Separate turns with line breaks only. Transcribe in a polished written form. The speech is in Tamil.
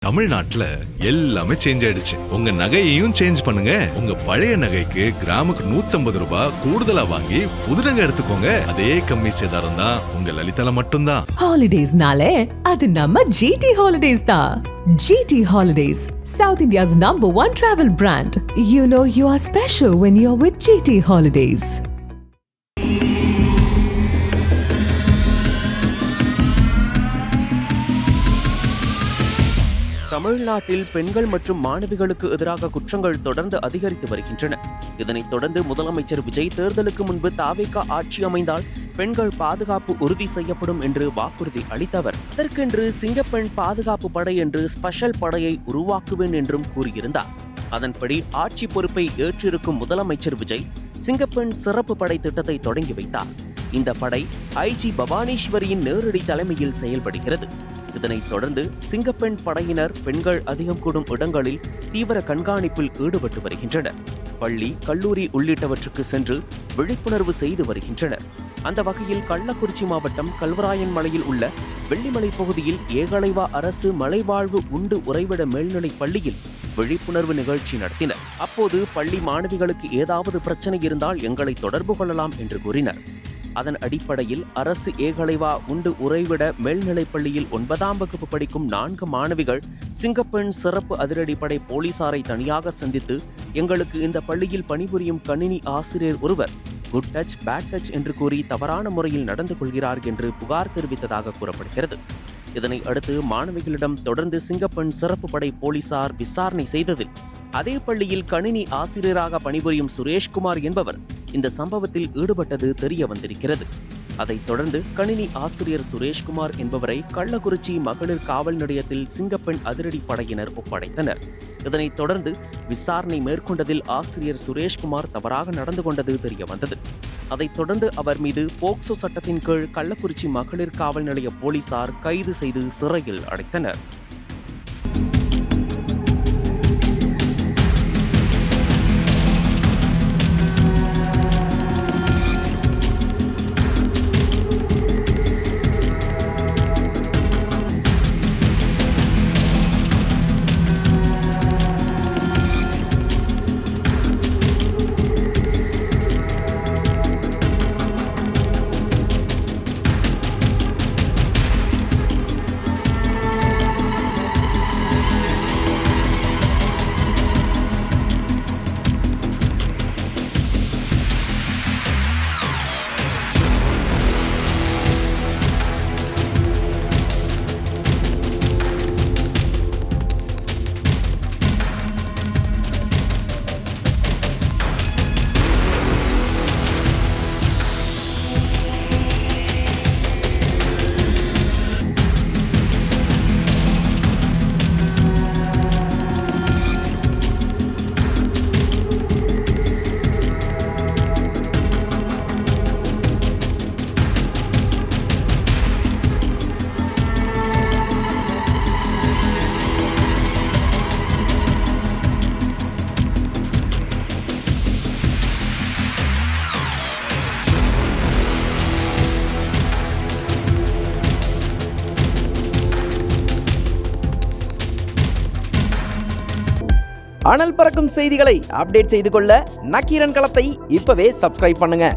தமிழ்நாட்டுல எல்லாமே சேஞ்ச் ஆயிடுச்சு. உங்க நகையையும் சேஞ்ச் பண்ணுங்க. உங்க பழைய நகைக்கு கிராமுக்கு 150 ரூபாய் கூடுதலா வாங்கி புது நகை எடுத்துக்கோங்க. அதே கம்மி சேதாரம் தான் உங்க லலிதால மட்டும்தான்.
ஹாலிடேஸ்னாலே அது நம்ம ஜிடி ஹாலிடேஸ் தான். GT Holidays, South India's #1 travel brand. You know you are special when you're with GT Holidays.
தமிழ்நாட்டில் பெண்கள் மற்றும் மாணவிகளுக்கு எதிராக குற்றங்கள் தொடர்ந்து அதிகரித்து வருகின்றன. இதனைத் தொடர்ந்து முதலமைச்சர் விஜய் தேர்தலுக்கு முன்பு தாவேகா ஆட்சி அமைந்தால் பெண்கள் பாதுகாப்பு உறுதி செய்யப்படும் என்று வாக்குறுதி அளித்தவர். அதற்கென்று சிங்கப்பெண் பாதுகாப்பு படை என்று ஸ்பெஷல் படையை உருவாக்குவேன் என்றும் கூறியிருந்தார். அதன்படி ஆட்சி பொறுப்பை ஏற்றிருக்கும் முதலமைச்சர் விஜய் சிங்கப்பெண் சிறப்பு படை திட்டத்தை தொடங்கி வைத்தார். இந்த படை IG பவானீஸ்வரியின் நேரடி தலைமையில் செயல்படுகிறது. இதனைத் தொடர்ந்து சிங்கப்பெண் படையினர் பெண்கள் அதிகம் கூடும் இடங்களில் தீவிர கண்காணிப்பில் ஈடுபட்டு வருகின்றனர். பள்ளி, கல்லூரி உள்ளிட்டவற்றுக்கு சென்று விழிப்புணர்வு செய்து வருகின்றனர். அந்த வகையில் கள்ளக்குறிச்சி மாவட்டம் கல்வராயன் மலையில் உள்ள வெள்ளிமலை பகுதியில் ஏகலைவா அரசு மலைவாழ்வு உண்டு உறைவிட மேல்நிலைப் பள்ளியில் விழிப்புணர்வு நிகழ்ச்சி நடத்தினர். அப்போது பள்ளி மாணவிகளுக்கு ஏதாவது பிரச்சனை இருந்தால் எங்களை தொடர்பு கொள்ளலாம் என்று கூறினர். அதன் அடிப்படையில் அரசு ஏகலைவா உண்டு உறைவிட மேல்நிலைப் பள்ளியில் 9ஆம் வகுப்பு படிக்கும் 4 மாணவிகள் சிங்கப்பெண் சிறப்பு அதிரடிப்படை போலீசாரை தனியாக சந்தித்து எங்களுக்கு இந்த பள்ளியில் பணிபுரியும் கணினி ஆசிரியர் ஒருவர் குட் டச் பேட் டச் என்று கூறி தவறான முறையில் நடந்து கொள்கிறார் என்று புகார் தெரிவித்ததாக கூறப்படுகிறது. இதனை அடுத்து மாணவிகளிடம் தொடர்ந்து சிங்கப்பெண் சிறப்பு படை போலீசார் விசாரணை செய்ததில் அதே பள்ளியில் கணினி ஆசிரியராக பணிபுரியும் சுரேஷ்குமார் என்பவர் இந்த சம்பவத்தில் ஈடுபட்டது தெரிய வந்திருக்கிறது. அதைத் தொடர்ந்து கணினி ஆசிரியர் சுரேஷ்குமார் என்பவரை கள்ளக்குறிச்சி மகளிர் காவல் நிலையத்தில் சிங்கப்பெண் அதிரடி படையினர் ஒப்படைத்தனர். இதனைத் தொடர்ந்து விசாரணை மேற்கொண்டதில் ஆசிரியர் சுரேஷ்குமார் தவறாக நடந்து கொண்டது தெரிய வந்தது. அதைத் தொடர்ந்து அவர் மீது போக்சோ சட்டத்தின் கீழ் கள்ளக்குறிச்சி மகளிர் காவல் நிலைய போலீசார் கைது செய்து சிறையில் அடைத்தனர்.
அனல் பறக்கும் செய்திகளை அப்டேட் செய்து கொள்ள நக்கீரன் களத்தை இப்பவே சப்ஸ்கிரைப் பண்ணுங்க.